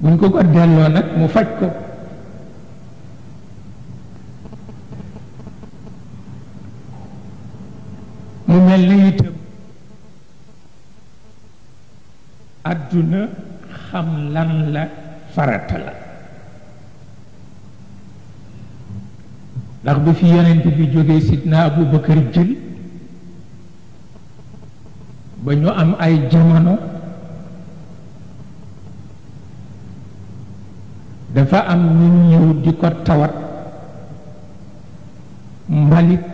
buñ ko ko delloo nag mu faj ko. mu mel ni itam àdduna xam lan la farata la ndax bi fi yonent bi jógee sidna Abu Bakar jël ba ñu am ay jamono dafa am ñu ñëw di ko tawat mbalit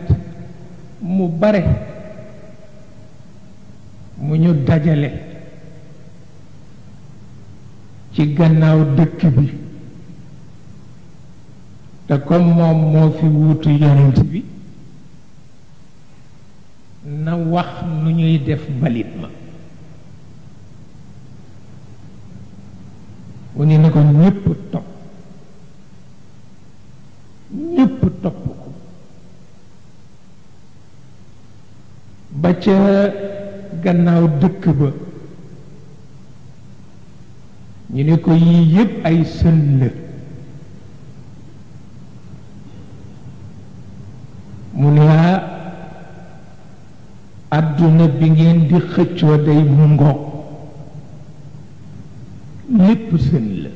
mu bare mu ñu dajale ci gannaaw dëkk bi te comme moom moo fi wuutu yonent bi na wax nu ñuy def mbalit ma mu ni ko ñépp topp ko ba ca gannaaw dëkk ba ñu ne ko yii yépp ay sën la mu ne àdduna bi ngeen di xëccoo day mu ngoog lépp sën la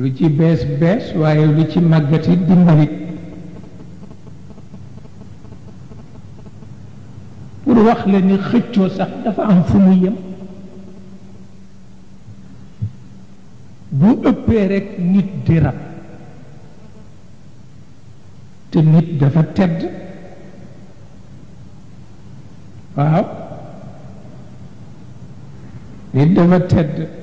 lu ci bees bees waaye lu ci màggati di mbalit pour wax la ni xëccoo sax dafa am fu mu yem bu ëppee rekk nit di rab te nit dafa tedd waaw nit dafa tedd